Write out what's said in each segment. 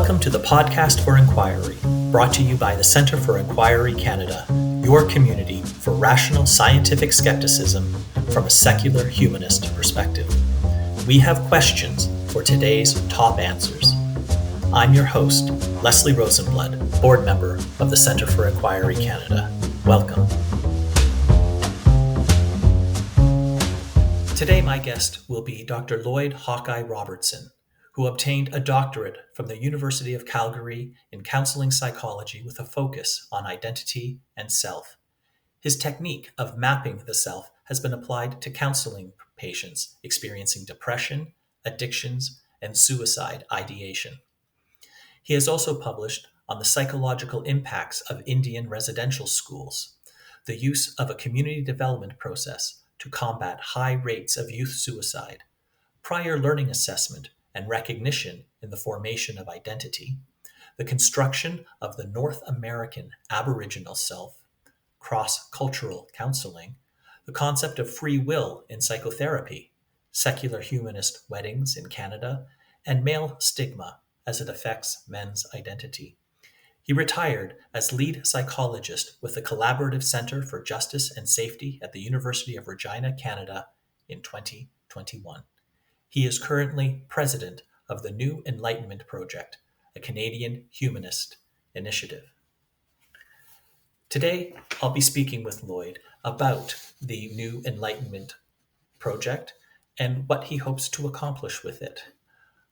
Welcome to the Podcast for Inquiry, brought to you by the Centre for Inquiry Canada, your community for rational scientific skepticism from a secular humanist perspective. We have questions for today's top answers. I'm your host, Leslie Rosenblood, board member of the Centre for Inquiry Canada. Welcome. Today, my guest will be Dr. Lloyd Hawkeye Robertson, who obtained a doctorate from the University of Calgary in counseling psychology with a focus on identity and self. His technique of mapping the self has been applied to counseling patients experiencing depression, addictions, and suicide ideation. He has also published on the psychological impacts of Indian residential schools, the use of a community development process to combat high rates of youth suicide, prior learning assessment and recognition in the formation of identity, the construction of the North American aboriginal self, cross-cultural counseling, the concept of free will in psychotherapy, secular humanist weddings in Canada, and male stigma as it affects men's identity. He retired as lead psychologist with the Collaborative Centre for Justice and Safety at the University of Regina, Canada in 2021. He is currently president of the New Enlightenment Project, a Canadian humanist initiative. Today, I'll be speaking with Lloyd about the New Enlightenment Project and what he hopes to accomplish with it.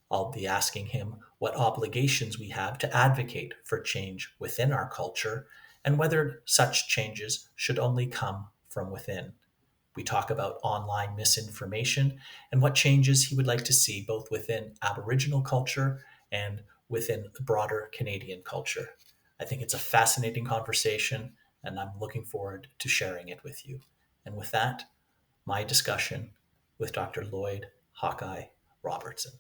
I'll be asking him what obligations we have to advocate for change within our culture and whether such changes should only come from within. We talk about online misinformation and what changes he would like to see both within Aboriginal culture and within the broader Canadian culture. I think it's a fascinating conversation, and I'm looking forward to sharing it with you. And with that, my discussion with Dr. Lloyd Hawkeye Robertson.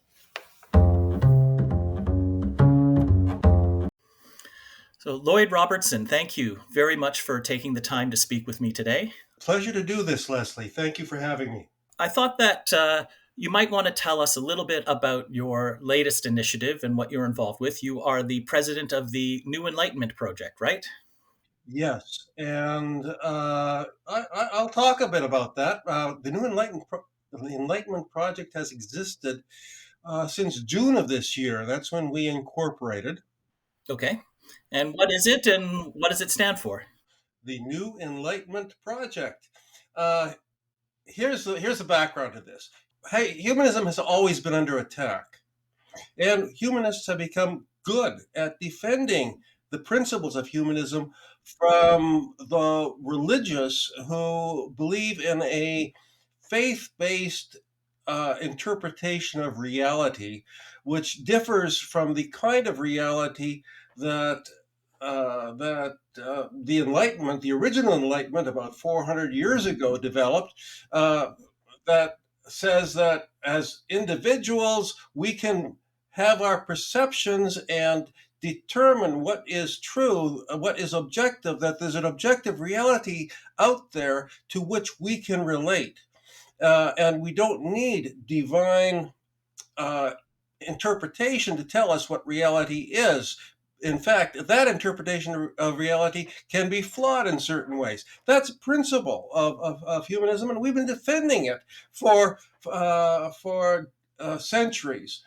So, Lloyd Robertson, thank you very much for taking the time to speak with me today. Pleasure to do this, Leslie. Thank you for having me. I thought that you might want to tell us a little bit about your latest initiative and what you're involved with. You are the president of the New Enlightenment Project, right? Yes, and I'll talk a bit about that. The Enlightenment Project has existed since June of this year. That's when we incorporated. Okay. And what is it and what does it stand for? The New Enlightenment Project. Uh, here's the background to this. Hey, humanism has always been under attack, and humanists have become good at defending the principles of humanism from the religious who believe in a faith-based interpretation of reality, which differs from the kind of reality that the Enlightenment, the original Enlightenment, about 400 years ago, developed. That says that as individuals, we can have our perceptions and determine what is true, what is objective, that there's an objective reality out there to which we can relate. And we don't need divine interpretation to tell us what reality is. In fact, that interpretation of reality can be flawed in certain ways. That's a principle of humanism, and we've been defending it for centuries.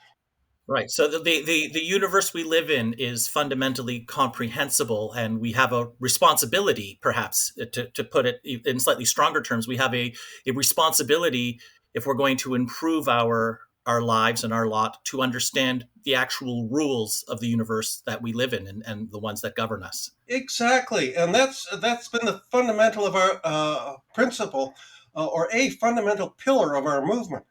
Right. So the universe we live in is fundamentally comprehensible, and we have a responsibility, perhaps, to put it in slightly stronger terms. We have a responsibility, if we're going to improve our lives and our lot, to understand the actual rules of the universe that we live in and the ones that govern us. Exactly. And that's been the fundamental of our principle, or a fundamental pillar of our movement.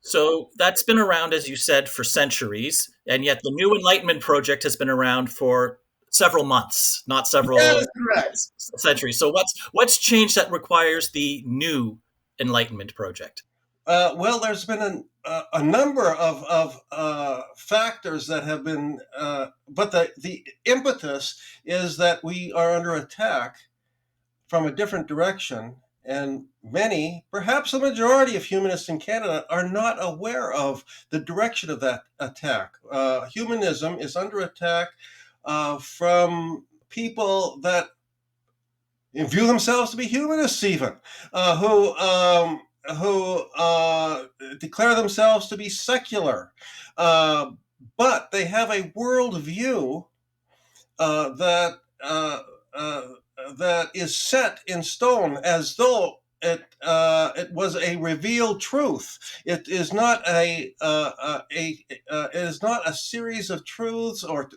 So that's been around, as you said, for centuries, and yet the New Enlightenment Project has been around for several months, not several centuries. So what's changed that requires the New Enlightenment Project? Well, there's been a number of factors that have been, but the impetus is that we are under attack from a different direction, and many, perhaps the majority of humanists in Canada, are not aware of the direction of that attack. Humanism is under attack from people that view themselves to be humanists, even who declare themselves to be secular, but they have a worldview uh, that uh, uh, that is set in stone, as though it was a revealed truth. It is not it is not a series of truths or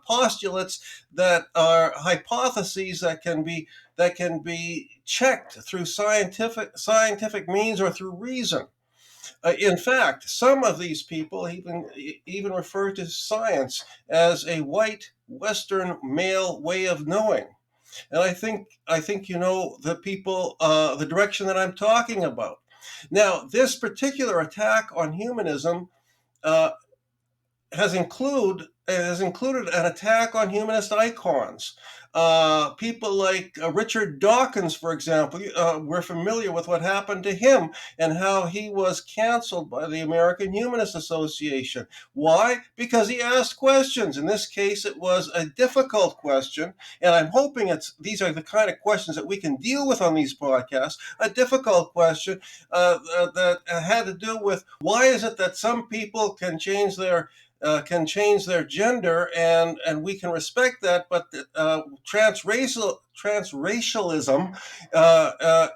postulates that are hypotheses that can be checked through scientific means or through reason. In fact, some of these people even refer to science as a white Western male way of knowing, and I think you know the direction that I'm talking about. Now, this particular attack on humanism uh, has included an attack on humanist icons. People like Richard Dawkins, for example, we're familiar with what happened to him and how he was canceled by the American Humanist Association. Why? Because he asked questions. In this case, it was a difficult question, and I'm hoping these are the kind of questions that we can deal with on these podcasts. A difficult question that had to do with why is it that some people can change their gender, and we can respect that, but transracialism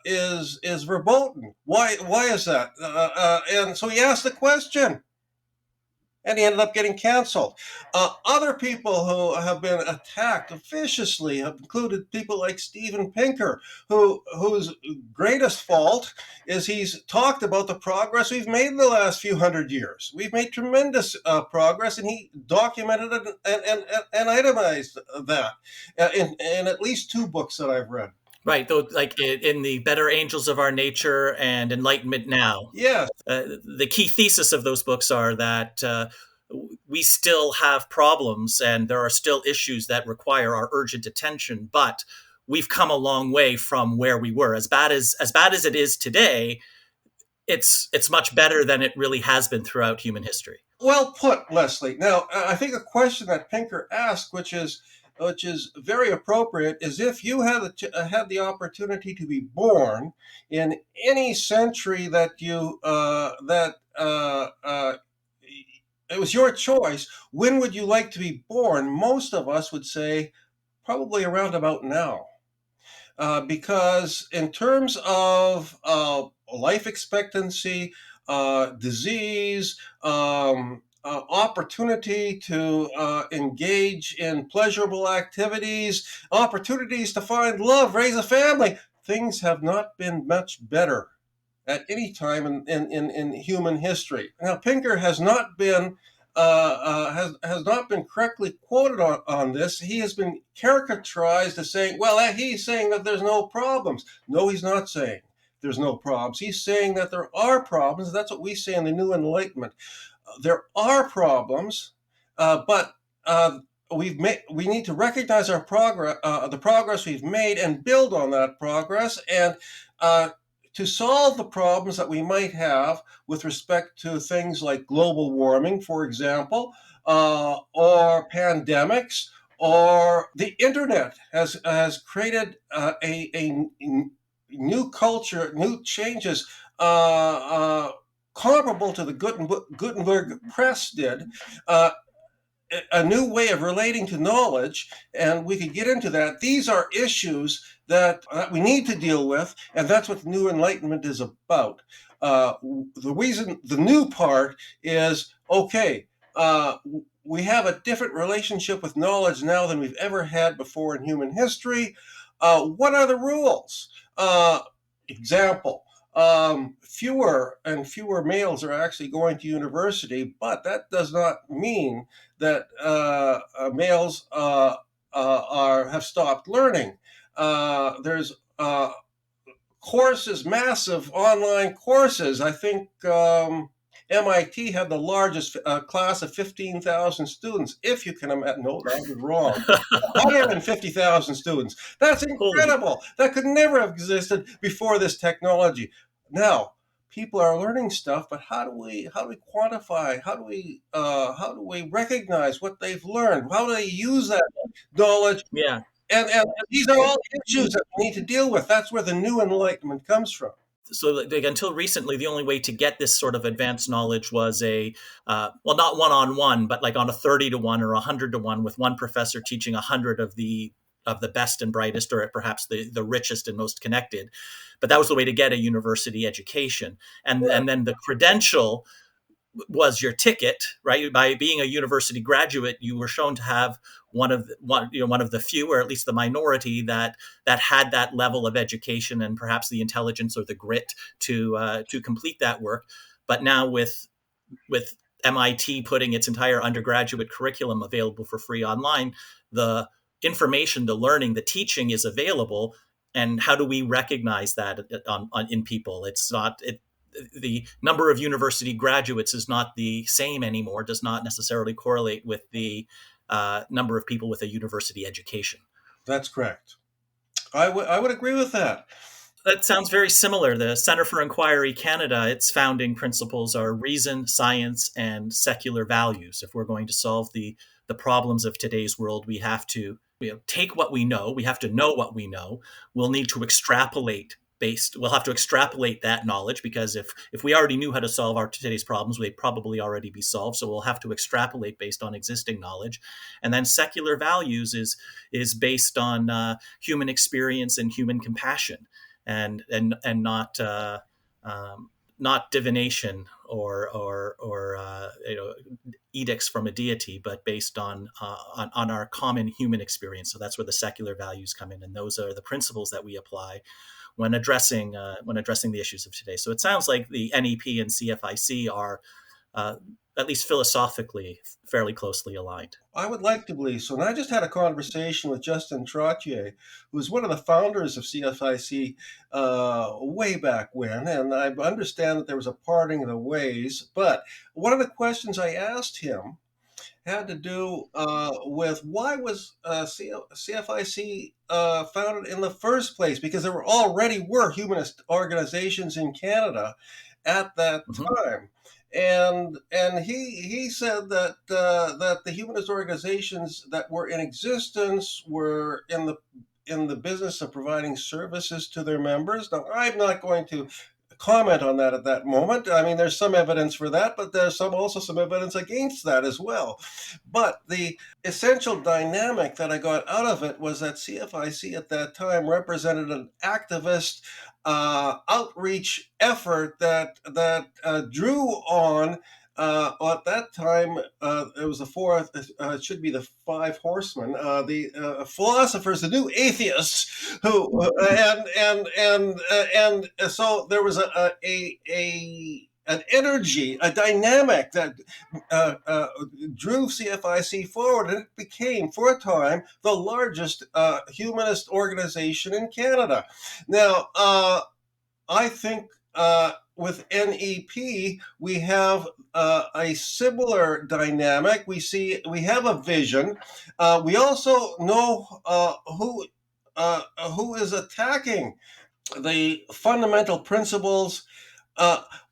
is verboten. Why is that? And so he asked the question, and he ended up getting canceled. Other people who have been attacked viciously have included people like Steven Pinker, whose greatest fault is he's talked about the progress we've made in the last few hundred years. We've made tremendous progress, and he documented it and itemized that in at least two books that I've read. Right, though, like in the Better Angels of Our Nature and Enlightenment Now, Yes. the key thesis of those books are that we still have problems and there are still issues that require our urgent attention, but we've come a long way from where we were. As bad as it is today, it's much better than it really has been throughout human history. Well put, Leslie. Now, I think a question that Pinker asked, which is very appropriate, is if you had the opportunity to be born in any century that you that it was your choice, when would you like to be born? Most of us would say probably around about now. Because in terms of life expectancy, disease, opportunity to engage in pleasurable activities, opportunities to find love, raise a family, things have not been much better at any time in human history. Now, Pinker has not been correctly quoted on this. He has been caricaturized as saying, well, he's saying that there's no problems. No, he's not saying there's no problems. He's saying that there are problems. That's what we say in the New Enlightenment. There are problems, but we need to recognize our progress, the progress we've made, and build on that progress, and to solve the problems that we might have with respect to things like global warming, for example, or pandemics, or the internet has created a new culture, new changes comparable to the Gutenberg press did. A new way of relating to knowledge, and we could get into that. These are issues that we need to deal with, and that's what the New Enlightenment is about. The new part is, okay, we have a different relationship with knowledge now than we've ever had before in human history. What are the rules? Example, fewer and fewer males are actually going to university, but that does not mean that males have stopped learning. There's courses, massive online courses. I think MIT had the largest class of 15,000 students. If you can imagine, no, that was wrong. 150,000 students. That's Holy, incredible. That could never have existed before this technology. Now, people are learning stuff, but how do we quantify? How do we recognize what they've learned? How do they use that knowledge? yeah. And these are all issues that we need to deal with. That's where the new enlightenment comes from. So like, until recently, the only way to get this sort of advanced knowledge was well, not one-on-one, but like on a 30-to-1 or 100-to-1, with one professor teaching 100 of the best and brightest, or perhaps the richest and most connected. But that was the way to get a university education. And then the credential was your ticket, right? By being a university graduate, you were shown to have one of the few, or at least the minority, that had that level of education and perhaps the intelligence or the grit to complete that work. But now with MIT putting its entire undergraduate curriculum available for free online, the information, the learning, the teaching is available. And how do we recognize that in people? It's not the number of university graduates is not the same anymore. Does not necessarily correlate with the number of people with a university education. That's correct. I would agree with that. That sounds very similar. The Center for Inquiry Canada, its founding principles are reason, science, and secular values. If we're going to solve the problems of today's world, we have to take what we know. We have to know what we know. We'll need to extrapolate we'll have to extrapolate that knowledge, because if we already knew how to solve our today's problems, they'd probably already be solved. So we'll have to extrapolate based on existing knowledge. And then secular values is based on human experience and human compassion, and not not divination or edicts from a deity, but based on our common human experience. So that's where the secular values come in, and those are the principles that we apply when addressing the issues of today. So it sounds like the NEP and CFIC are at least philosophically fairly closely aligned. I would like to believe so. And I just had a conversation with Justin Trottier, who was one of the founders of CFIC way back when. And I understand that there was a parting of the ways. But one of the questions I asked him had to do with why was CFIC founded in the first place? Because there already were humanist organizations in Canada at that Mm-hmm. time. And he said that that the humanist organizations that were in existence were in the business of providing services to their members. Now, I'm not going to comment on that at that moment. I mean, there's some evidence for that, but there's also some evidence against that as well. But the essential dynamic that I got out of it was that CFIC at that time represented an activist outreach effort that drew on. At that time, it was the fourth. It should be the five horsemen, the philosophers, the new atheists, who and so there was an energy, a dynamic that drew CFIC forward, and it became, for a time, the largest humanist organization in Canada. Now, I think with NEP, we have a similar dynamic. We have a vision. We also know who is attacking the fundamental principles.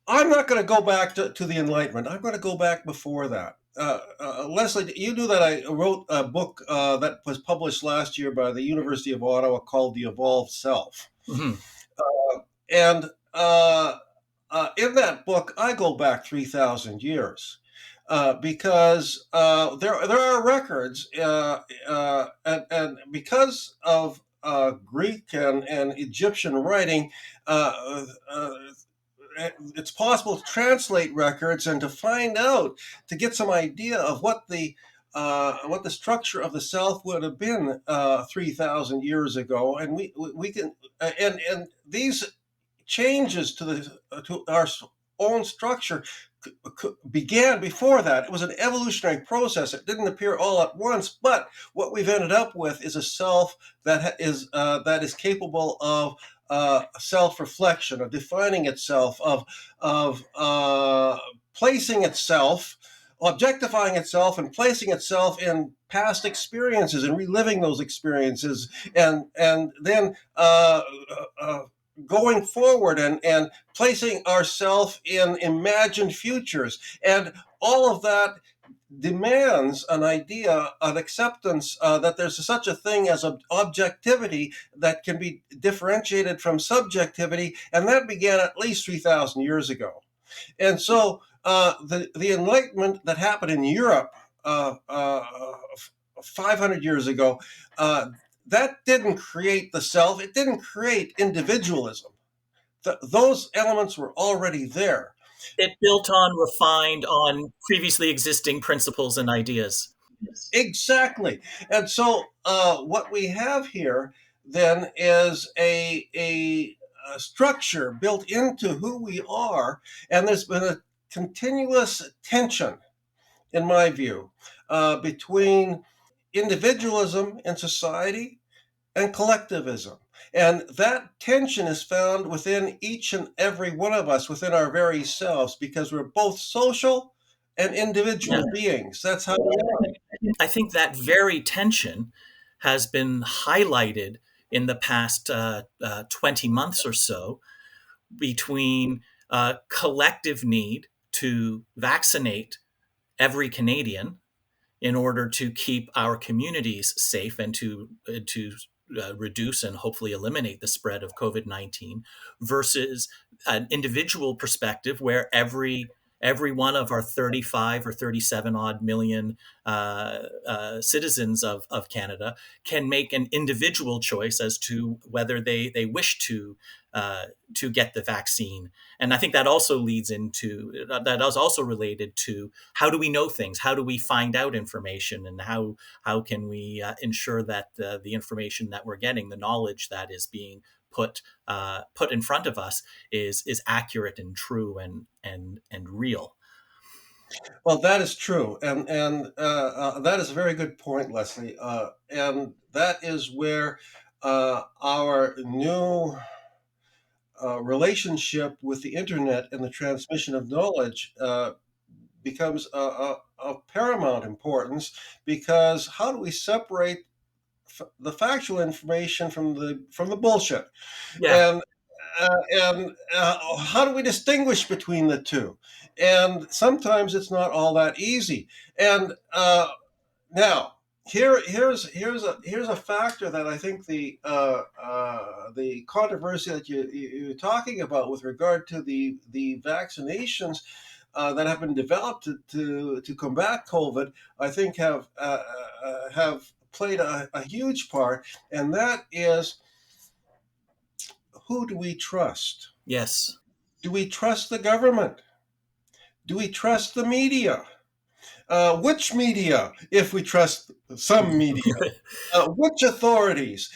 I'm not going to go back to the Enlightenment. I'm going to go back before that. Leslie, you knew that I wrote a book that was published last year by the University of Ottawa called The Evolved Self. Mm-hmm. And in that book, I go back 3,000 years because there are records, and because of Greek and Egyptian writing, it's possible to translate records and to find out, to get some idea of what the structure of the South would have been 3,000 years ago, and we can and these changes to our own structure began before that. It was an evolutionary process. It didn't appear all at once, but what we've ended up with is a self that is capable of self-reflection, of defining itself, of placing itself, objectifying itself, and placing itself in past experiences and reliving those experiences, and then going forward and placing ourselves in imagined futures, and all of that demands an idea, an acceptance that there's such a thing as objectivity that can be differentiated from subjectivity, and that began at least 3,000 years ago. And so the Enlightenment that happened in Europe 500 years ago, that didn't create the self, it didn't create individualism. Those elements were already there. It built on, refined on previously existing principles and ideas. Exactly. And so what we have here then is a structure built into who we are, and there's been a continuous tension, in my view, between individualism in society and collectivism. And that tension is found within each and every one of us, within our very selves, because we're both social and Yeah. individual beings. That's how we are. I think that very tension has been highlighted in the past 20 months or so between collective need to vaccinate every Canadian in order to keep our communities safe and to reduce and hopefully eliminate the spread of COVID-19 versus an individual perspective where every one of our 35 or 37 odd million citizens of Canada can make an individual choice as to whether they wish to get the vaccine. And I think that also leads into that is also related to how do we know things? How do we find out information? And how can we ensure that the information that we're getting, the knowledge that is being put in front of us, is accurate and true and real. Well, that is true, and that is a very good point, Leslie. And that is where our new relationship with the internet and the transmission of knowledge becomes of paramount importance, because how do we separate the factual information from the bullshit, Yeah, and how do we distinguish between the two? And sometimes it's not all that easy. And now here's a factor that I think the controversy that you're talking about with regard to the vaccinations that have been developed to combat COVID, I think have played a huge part, and that is, who do we trust? yes. Do we trust the government? Do we trust the media? Which media, if we trust some media? Which authorities?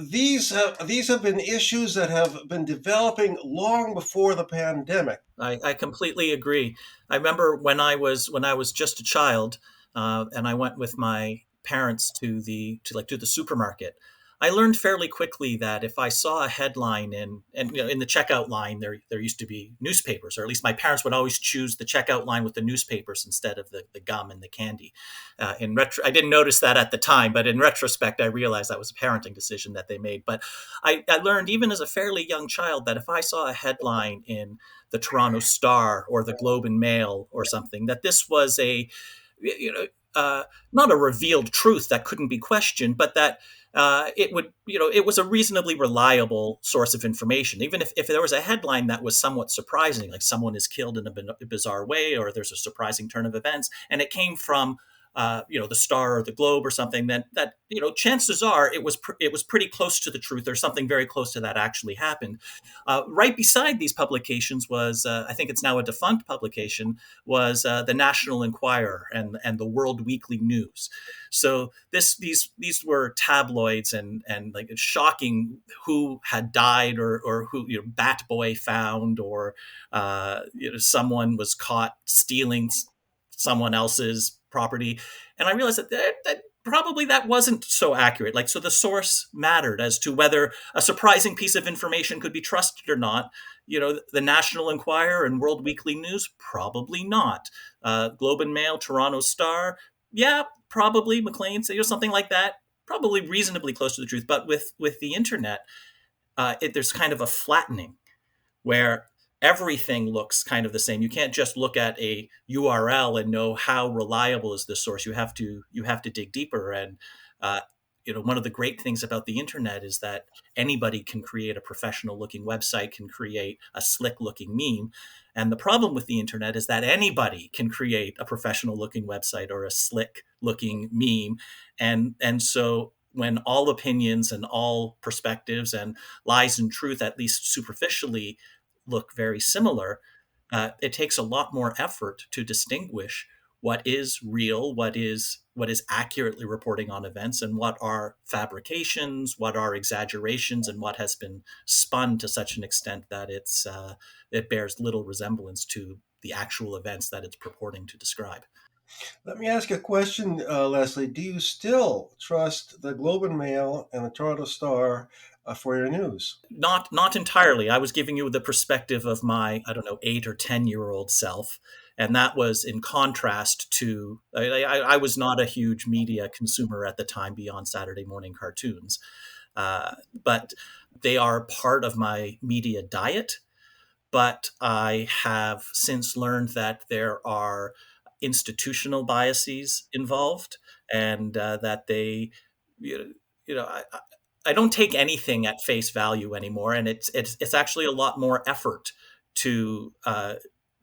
These have been issues that have been developing long before the pandemic. I completely agree. I remember when I was just a child, and I went with my parents to the supermarket. I learned fairly quickly that if I saw a headline in the checkout line, there used to be newspapers, or at least my parents would always choose the checkout line with the newspapers instead of the gum and the candy. I didn't notice that at the time, but in retrospect, I realized that was a parenting decision that they made. But I learned even as a fairly young child that if I saw a headline in the Toronto Star or the Globe and Mail or something, that this was you know, not a revealed truth that couldn't be questioned, but that it was a reasonably reliable source of information. Even if there was a headline that was somewhat surprising, like someone is killed in a bizarre way, or there's a surprising turn of events, and it came from the Star or the Globe or something, that chances are it was pretty close to the truth, or something very close to that actually happened. Right beside these publications was, I think it's now a defunct publication, was the National Enquirer and the World Weekly News. So these were tabloids and like shocking who had died, or who Bat Boy found, or someone was caught stealing someone else's property. And I realized that probably that wasn't so accurate. Like, so the source mattered as to whether a surprising piece of information could be trusted or not. The National Enquirer and World Weekly News, probably not. Globe and Mail, Toronto Star, yeah, probably. Maclean's, something like that, probably reasonably close to the truth. But with the internet, there's kind of a flattening where everything looks kind of the same. You can't just look at a URL and know how reliable is this source. You have to dig deeper. And one of the great things about the internet is that anybody can create a professional looking website, can create a slick looking meme. And the problem with the internet is that anybody can create a professional looking website or a slick looking meme. And so when all opinions and all perspectives and lies and truth, at least superficially, look very similar, it takes a lot more effort to distinguish what is real, what is accurately reporting on events, and what are fabrications, what are exaggerations, and what has been spun to such an extent that it bears little resemblance to the actual events that it's purporting to describe. Let me ask you a question, Leslie. Do you still trust the Globe and Mail and the Toronto Star for your news? Not entirely. I was giving you the perspective of my, I don't know, 8 or 10-year-old self, and that was in contrast to. I was not a huge media consumer at the time beyond Saturday morning cartoons, but they are part of my media diet. But I have since learned that there are institutional biases involved, and that they, you know, I don't take anything at face value anymore, and it's actually a lot more effort to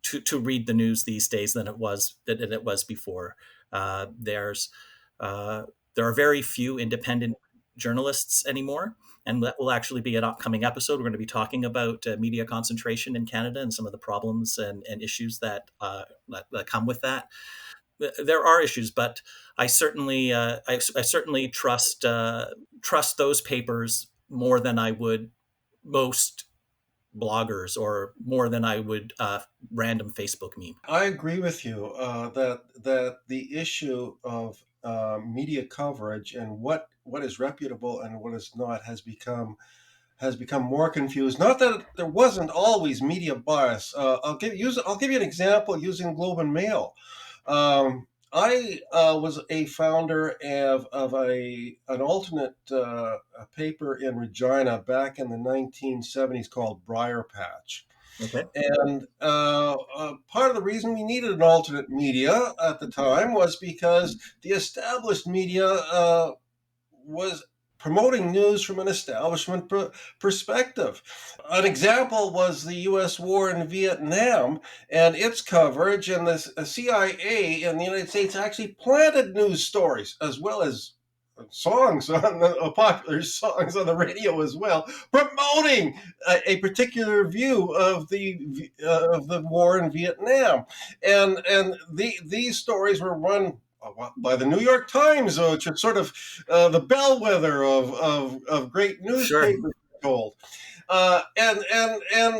to read the news these days than it was before. There's there are very few independent journalists anymore, and that will actually be an upcoming episode. We're going to be talking about media concentration in Canada and some of the problems and issues that come with that. There are issues, but I certainly trust those papers more than I would most bloggers, or more than I would random Facebook meme. I agree with you that the issue of media coverage and what is reputable and what is not has become more confused. Not that there wasn't always media bias. I'll give you an example using Globe and Mail. I was a founder of an alternate paper in Regina back in the 1970s called Briar Patch. Okay. And part of the reason we needed an alternate media at the time was because the established media was promoting news from an establishment perspective. An example was the U.S. war in Vietnam and its coverage, and the CIA in the United States actually planted news stories as well as songs on the popular songs on the radio as well, promoting a particular view of the war in Vietnam, and these stories were run by the New York Times, which is sort of the bellwether of great Sure. newspapers. Told. And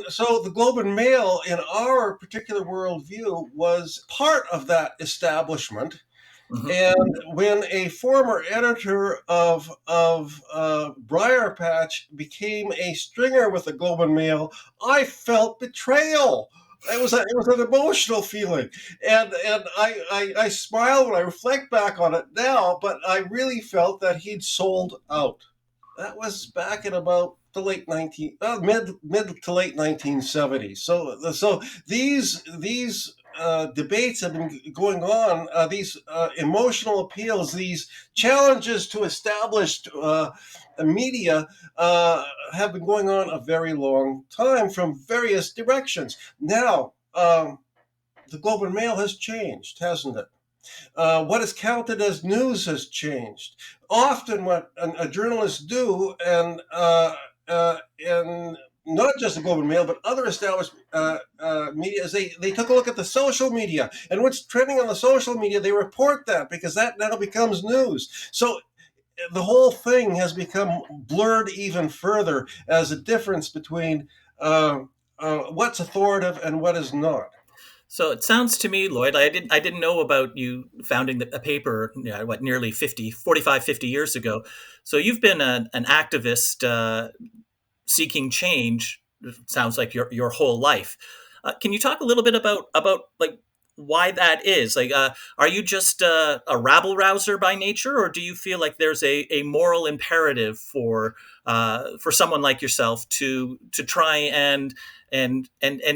so the Globe and Mail, in our particular worldview, was part of that establishment. Hmm. And when a former editor of Briar Patch became a stringer with the Globe and Mail, I felt betrayal. It was an emotional feeling, and I smile when I reflect back on it now. But I really felt that he'd sold out. That was back in about the mid to late 1970s. So these debates have been going on. These emotional appeals, these challenges to established media, have been going on a very long time from various directions. Now, the Globe and Mail has changed, hasn't it? What is counted as news has changed. Often, what a journalist do, and not just the Globe and Mail, but other established media, is they took a look at the social media and what's trending on the social media. They report that because that now becomes news. So the whole thing has become blurred even further as a difference between what's authoritative and what is not. So it sounds to me, Lloyd, I didn't know about you founding a paper, nearly 50, 45, 50 years ago. So you've been an activist seeking change. It sounds like your whole life. Can you talk a little bit about like why that is? Like, are you just a rabble rouser by nature, or do you feel like there's a moral imperative for someone like yourself to try and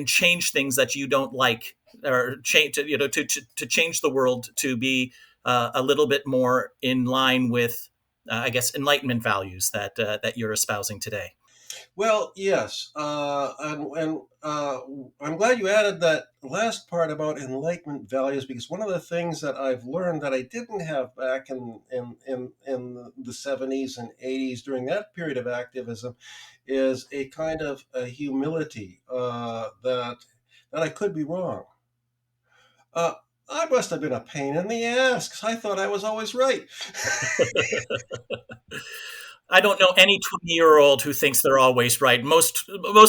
change things that you don't like, or change to change the world to be a little bit more in line with, I guess, Enlightenment values that you're espousing today? Well, yes, and I'm glad you added that last part about enlightenment values, because one of the things that I've learned that I didn't have back in the 70s and 80s during that period of activism is a kind of a humility that I could be wrong. Uh, I must have been a pain in the ass because I thought I was always right. I don't know any 20-year-old who thinks they're always right. Most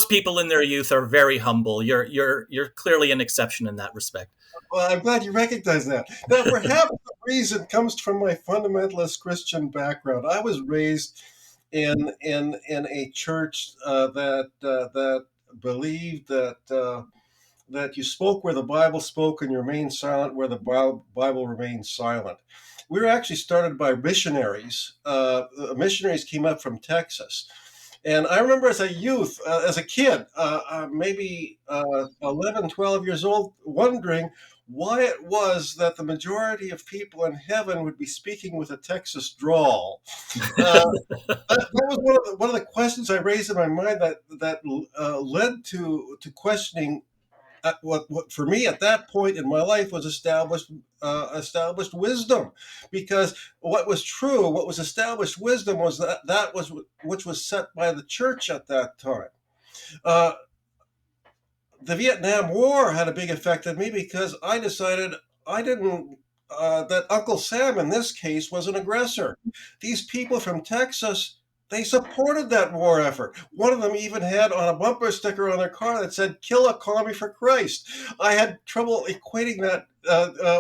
people in their youth are very humble. You're clearly an exception in that respect. Well, I'm glad you recognize that. Now, perhaps the reason comes from my fundamentalist Christian background. I was raised in a church that believed that you spoke where the Bible spoke and you remained silent where the Bible remained silent. We were actually started by missionaries. Missionaries came up from Texas. And I remember as a youth, as a kid, maybe 11, 12 years old, wondering why it was that the majority of people in heaven would be speaking with a Texas drawl. Uh, that was one of the questions I raised in my mind that led to questioning what for me at that point in my life was established wisdom, because what was true, what was established wisdom was that was which was set by the church at that time. Uh, the Vietnam War had a big effect on me because I decided I didn't that Uncle Sam in this case was an aggressor. These people from Texas, they supported that war effort. One of them even had on a bumper sticker on their car that said "Kill a commie for Christ." I had trouble equating that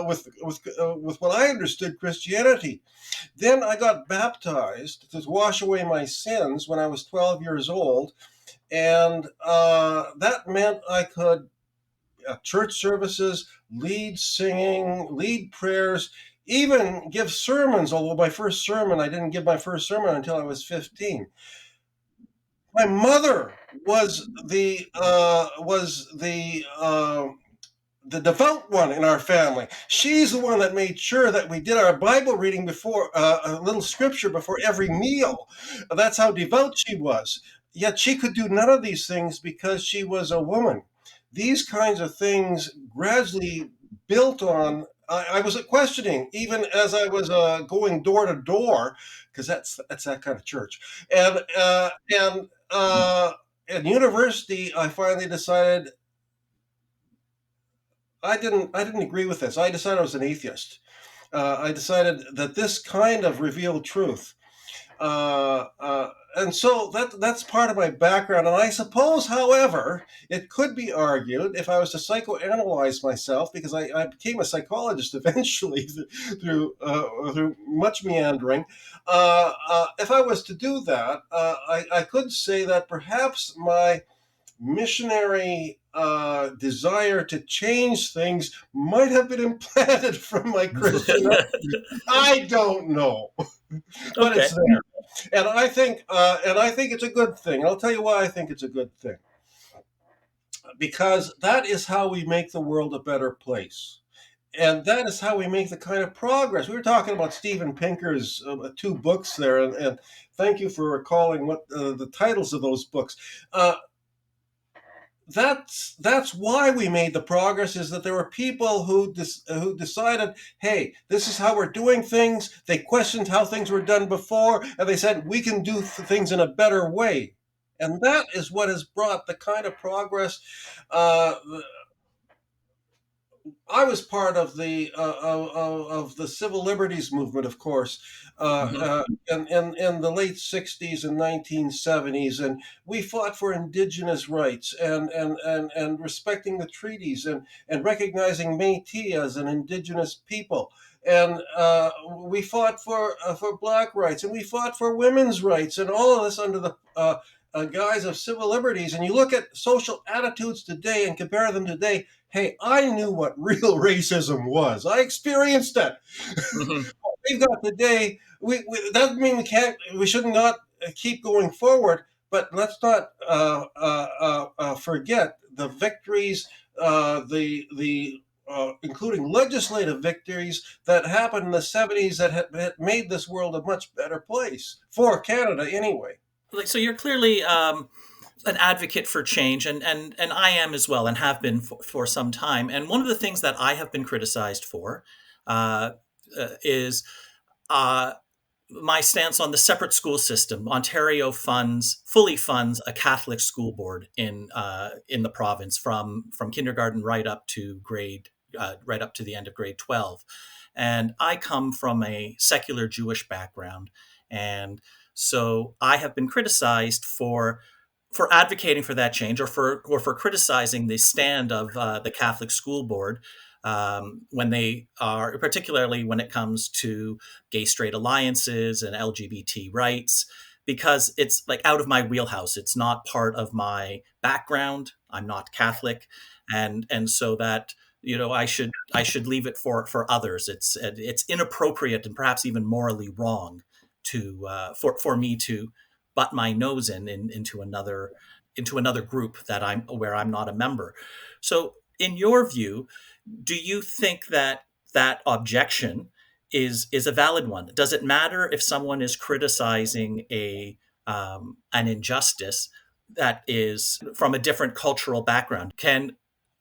with what I understood Christianity. Then I got baptized to wash away my sins when I was 12 years old, and that meant I could church services, lead singing, lead prayers, even give sermons. Although my first sermon, I didn't give my first sermon until I was 15. My mother was the devout one in our family. She's the one that made sure that we did our Bible reading before a little scripture before every meal. That's how devout she was. Yet she could do none of these things because she was a woman. These kinds of things gradually built on. I was questioning even as I was going door to door, because that's that kind of church. And at university, I finally decided I didn't agree with this. I decided I was an atheist. I decided that this kind of revealed truth, and so that's part of my background. And I suppose, however, it could be argued if I was to psychoanalyze myself, because I became a psychologist eventually through much meandering. If I was to do that, I could say that perhaps my missionary desire to change things might have been implanted from my Christian. I don't know, but Okay. it's there, and I think it's a good thing. And I'll tell you why I think it's a good thing, because that is how we make the world a better place. And that is how we make the kind of progress. We were talking about Steven Pinker's two books there, and thank you for recalling what the titles of those books. That's why we made the progress, is that there were people who decided, hey, this is how we're doing things. They questioned how things were done before, and they said we can do things in a better way. And that is what has brought the kind of progress uh, I was part of the civil liberties movement, of course, Hmm. in the late '60s and 1970s, and we fought for indigenous rights and respecting the treaties and recognizing Métis as an indigenous people. And we fought for black rights, and we fought for women's rights, and all of this under the guise of civil liberties. And you look at social attitudes today and compare them today. Hey, I knew what real racism was. I experienced it. Hmm. We've got today. We doesn't mean we can't. We should not keep going forward. But let's not forget the victories, including legislative victories that happened in the '70s that had made this world a much better place for Canada, anyway. Like, so you're clearly an advocate for change, and I am as well, and have been for some time. And one of the things that I have been criticized for uh, is uh, my stance on the separate school system. Ontario fully funds a Catholic school board in the province from kindergarten right up to the end of grade 12. And I come from a secular Jewish background, and so I have been criticized for advocating for that change, or for criticizing the stand of the Catholic school board when they are, particularly when it comes to gay straight alliances and LGBT rights, because it's like out of my wheelhouse. It's not part of my background. I'm not Catholic, and so that I should leave it for others. It's inappropriate and perhaps even morally wrong to for me to butt my nose into another group where I'm not a member. So, in your view, do you think that objection is a valid one? Does it matter if someone is criticizing an injustice that is from a different cultural background? Can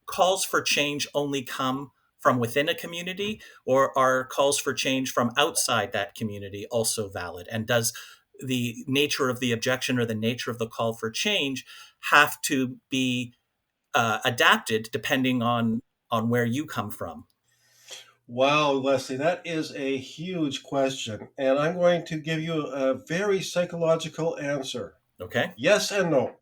calls for change only come from within a community, or are calls for change from outside that community also valid? And does the nature of the objection or the nature of the call for change have to be adapted depending on where you come from? Wow, Leslie, that is a huge question, and I'm going to give you a very psychological answer. Okay. Yes and no.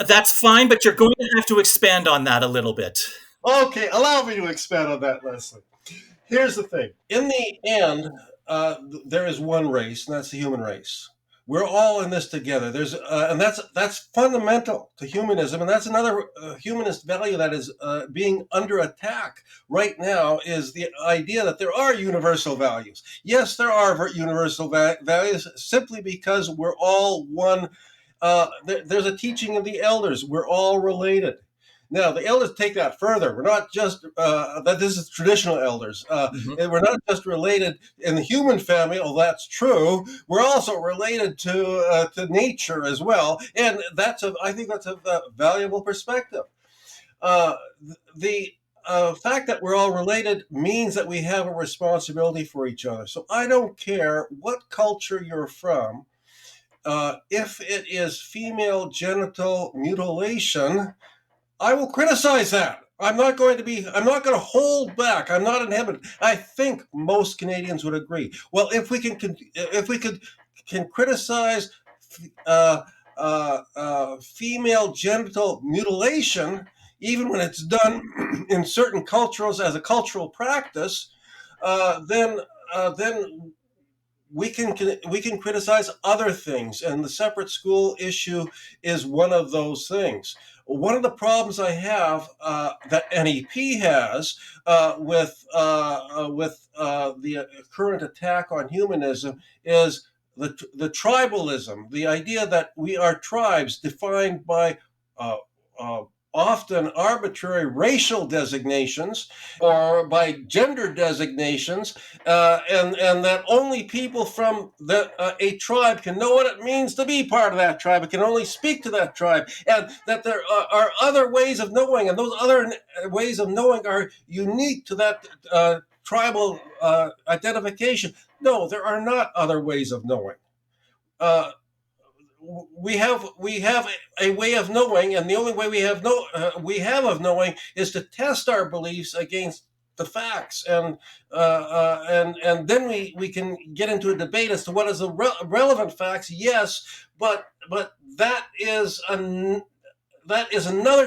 That's fine, but you're going to have to expand on that a little bit. Okay, allow me to expand on that, Leslie. Here's the thing. In the end, there is one race, and that's the human race. We're all in this together. And that's fundamental to humanism, and that's another humanist value that is being under attack right now. Is the idea that there are universal values? Yes, there are universal values, simply because we're all one. There's a teaching of the elders. We're all related. Now, the elders take that further. We're not just that. This is traditional elders, Hmm. and we're not just related in the human family. Oh, that's true. We're also related to nature as well, and I think that's a valuable perspective. Uh, the fact that we're all related means that we have a responsibility for each other. So I don't care what culture you're from. If it is female genital mutilation, I will criticize that. I'm not going to hold back. I'm not inhibited. I think most Canadians would agree. Well, if we can criticize uh, female genital mutilation, even when it's done in certain cultures as a cultural practice, then we can criticize other things, and the separate school issue is one of those things. One of the problems I have that NEP has with the current attack on humanism is the tribalism, the idea that we are tribes defined by uh, uh, often arbitrary racial designations or by gender designations, and that only people from a tribe can know what it means to be part of that tribe. It can only speak to that tribe, and that there are other ways of knowing, and those other ways of knowing are unique to that tribal identification. No, there are not other ways of knowing. Uh, we have a way of knowing, and the only way we have of knowing is to test our beliefs against the facts, and then we can get into a debate as to what is the relevant facts. Yes, but that is another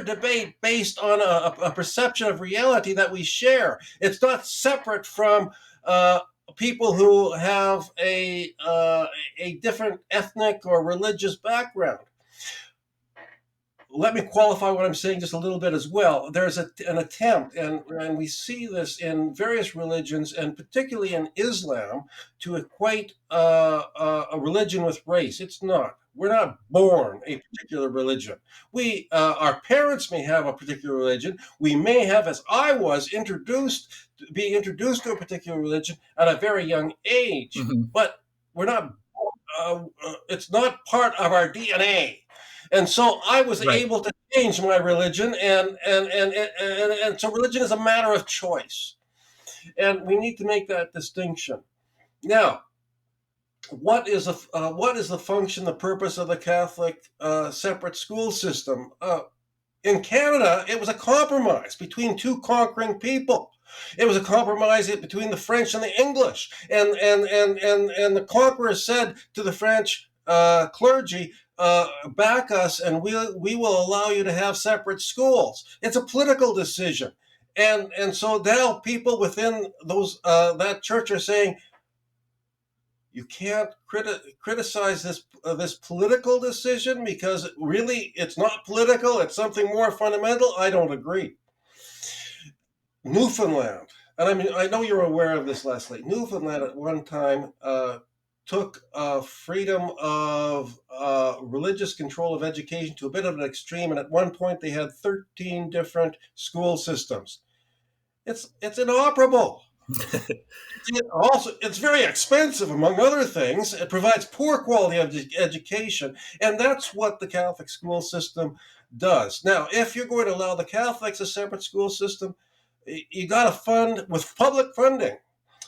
debate based on a perception of reality that we share. It's not separate from people who have a different ethnic or religious background. Let me qualify what I'm saying just a little bit as well. There's an attempt, and we see this in various religions, and particularly in Islam, to equate a religion with race. It's not. We're not born a particular religion. Our parents may have a particular religion. We may have, as I was, be introduced to a particular religion at a very young age, but we're not. It's not part of our DNA. And so I was able to change my religion, and so religion is a matter of choice, and we need to make that distinction. Now, what is the function, the purpose of the Catholic separate school system? In Canada, it was a compromise between two conquering people. It was a compromise between the French and the English, and the conquerors said to the French clergy, back us, and we will allow you to have separate schools. It's a political decision, and so now people within that church are saying, you can't criticize this political decision because really it's not political. It's something more fundamental. I don't agree. Newfoundland, and I mean, I know you're aware of this, Leslie. Newfoundland at one time took freedom of religious control of education to a bit of an extreme, and at one point they had 13 different school systems. It's inoperable. It's very expensive, among other things. It provides poor quality of education, and that's what the Catholic school system does. Now, if you're going to allow the Catholics a separate school system, you got to fund with public funding.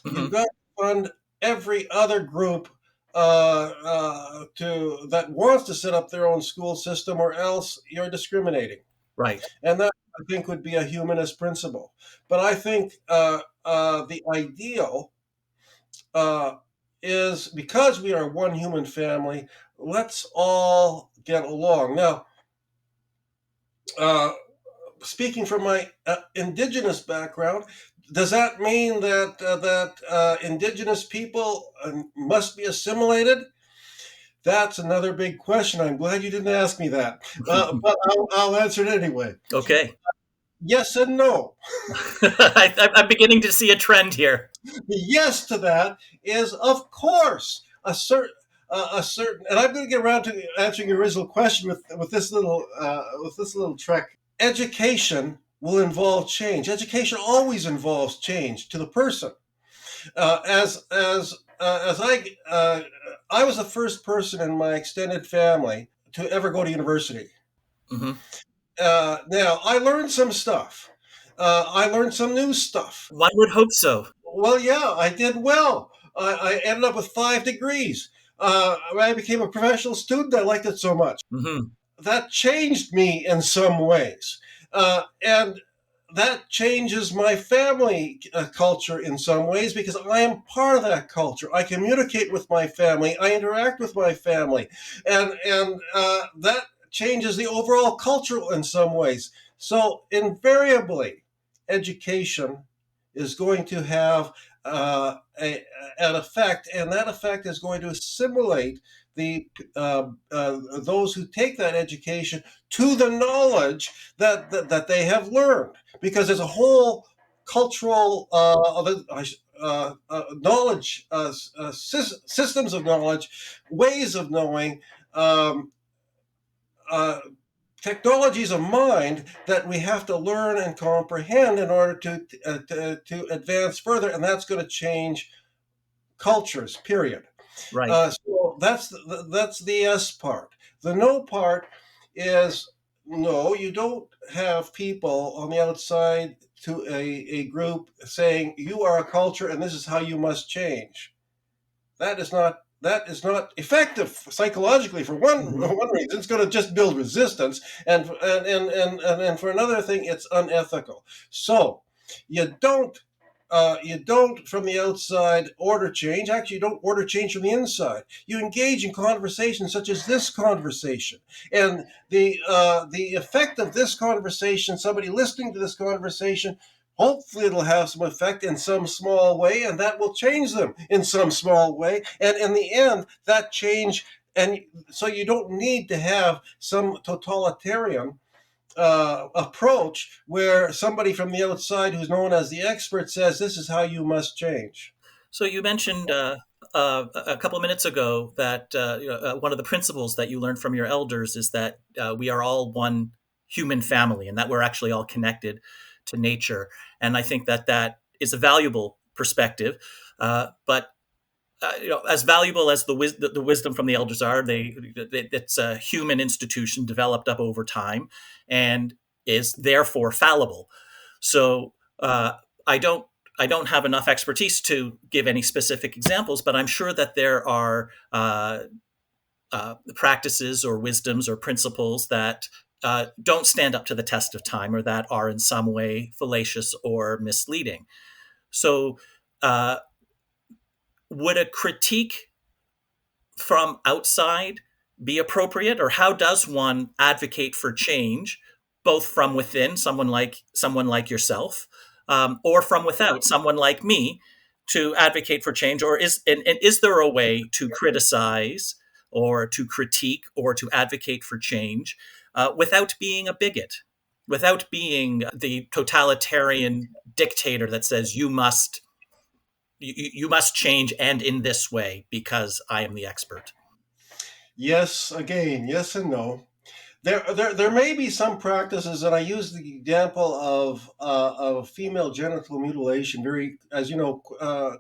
You've got to fund every other group that wants to set up their own school system, or else you're discriminating. Right. And that, I think, would be a humanist principle. But I think the ideal is, because we are one human family, let's all get along. Now, speaking from my Indigenous background, does that mean that Indigenous people must be assimilated? That's another big question. I'm glad you didn't ask me that, but I'll answer it anyway. Okay. Yes and no. I'm beginning to see a trend here. The yes to that is, of course, a certain, and I'm going to get around to answering your original question with this little trick. Education will involve change. Education always involves change to the person. As I was the first person in my extended family to ever go to university. Now, I learned some stuff. I learned some new stuff. One would hope so. Well, yeah, I did well. I ended up with 5 degrees. I became a professional student. I liked it so much. That changed me in some ways. And that changes my family culture in some ways, because I am part of that culture. I communicate with my family. I interact with my family. And that changes the overall culture in some ways. So invariably, education is going to have an effect, and that effect is going to assimilate those who take that education to the knowledge that they have learned, because there's a whole cultural knowledge, systems of knowledge, ways of knowing, technologies of mind that we have to learn and comprehend in order to advance further, and that's going to change cultures. Period. Right. So that's the yes part. The no part is, no, you don't have people on the outside to a group saying you are a culture and this is how you must change. That is not that is not effective psychologically for Mhm. one reason. It's going to just build resistance, and for another thing, it's unethical. So you don't you don't from the outside order change. Actually, you don't order change from the inside. You engage in conversations such as this conversation, and the effect of this conversation. Somebody listening to this conversation, hopefully it'll have some effect in some small way, and that will change them in some small way, and in the end that change. And so you don't need to have some totalitarian approach where somebody from the outside who's known as the expert says this is how you must change. So you mentioned a couple of minutes ago that one of the principles that you learned from your elders is that we are all one human family, and that we're actually all connected to nature. And I think that that is a valuable perspective. But as valuable as the wisdom from the elders are, it's a human institution developed up over time, and is therefore fallible. So I don't have enough expertise to give any specific examples, but I'm sure that there are practices or wisdoms or principles that don't stand up to the test of time, or that are in some way fallacious or misleading. So, uh, would a critique from outside be appropriate, or how does one advocate for change, both from within, someone like yourself, or from without, someone like me, to advocate for change? Or and is there a way to criticize, or to critique, or to advocate for change without being a bigot, without being the totalitarian dictator that says you must change, and in this way, because I am the expert? Yes, again, yes and no. There may be some practices, and I use the example of female genital mutilation very, as you know,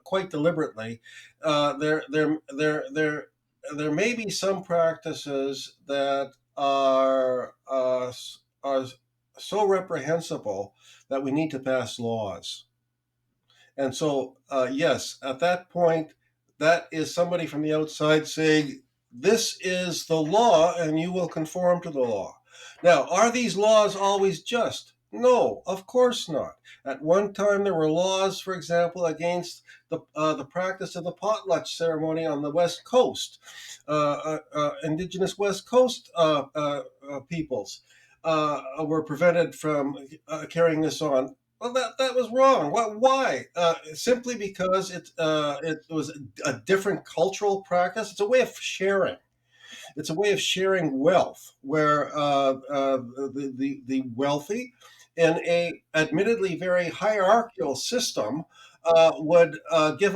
quite deliberately. There may be some practices that are so reprehensible that we need to pass laws. And so, yes, at that point, that is somebody from the outside saying, this is the law and you will conform to the law. Now, are these laws always just? No, of course not. At one time, there were laws, for example, against the practice of the potlatch ceremony on the West Coast. Indigenous West Coast peoples were prevented from carrying this on. Well, that was wrong. Why? Simply because it was a different cultural practice. It's a way of sharing. It's a way of sharing wealth, where the wealthy, in a admittedly very hierarchical system, would give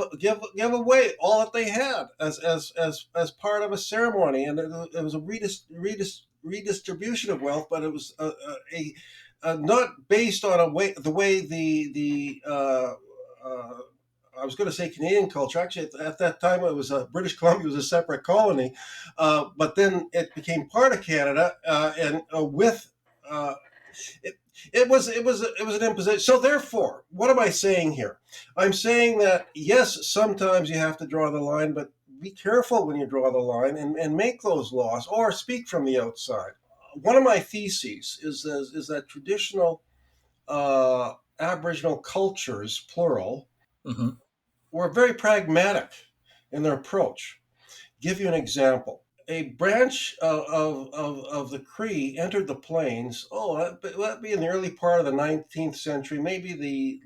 away all that they had as part of a ceremony, and it was a redistribution of wealth, but it was not based on the way uh, I was going to say Canadian culture. Actually, at that time, it was British Columbia was a separate colony, but then it became part of Canada, and with uh, it, it was an imposition. So therefore, what am I saying here? I'm saying that yes, sometimes you have to draw the line, but be careful when you draw the line, and make those laws or speak from the outside. One of my theses is that traditional Aboriginal cultures, plural, Hmm. were very pragmatic in their approach. Give you an example. A branch of the Cree entered the plains. Oh, that'd be in the early part of the 19th century, maybe the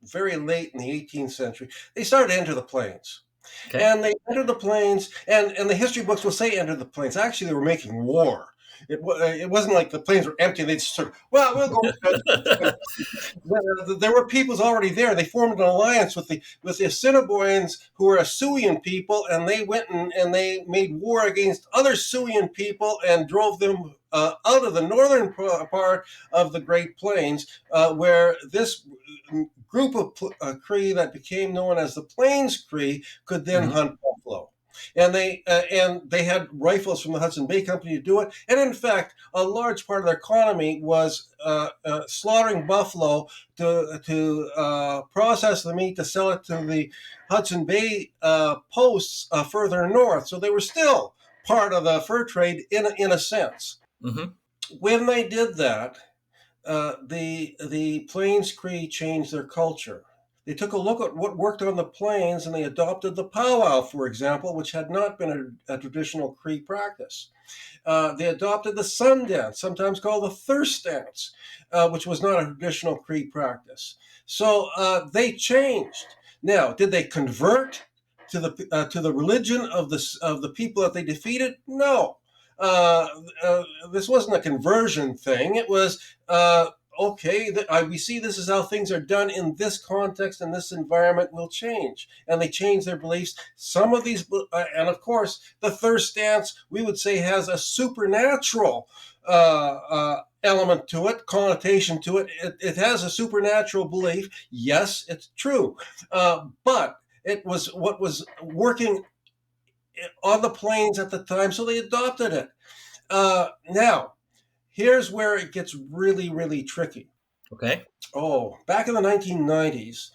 very late in the 18th century. They started to enter the plains. Okay. And they entered the plains, and the history books will say entered the plains. Actually, they were making war. It wasn't like the plains were empty. They just sort of, well, we'll go. There were peoples already there. They formed an alliance with the Assiniboines, who were a Siouan people, and they went and they made war against other Siouan people and drove them out of the northern part of the Great Plains, where this group of Cree that became known as the Plains Cree could then Hmm. hunt buffalo. and they had rifles from the Hudson Bay Company to do it. And in fact, a large part of their economy was slaughtering buffalo to process the meat to sell it to the Hudson Bay posts further north. So they were still part of the fur trade in a sense. Mm-hmm. When they did that, the Plains Cree changed their culture. They took a look at what worked on the plains and they adopted the powwow, for example, which had not been a traditional Cree practice. They adopted the sun dance, sometimes called the thirst dance, which was not a traditional Cree practice. So they changed. Now, did they convert to the religion of the people that they defeated? No. Uh, this wasn't a conversion thing. It was okay. We see this is how things are done in this context and this environment will change, and they change their beliefs. Some of these, and of course, the thirst dance we would say has a supernatural element to it, connotation to it. It has a supernatural belief. Yes, it's true, but it was what was working on the plains at the time, so they adopted it. Now, here's where it gets really, really tricky. Okay. Oh, back in the 1990s,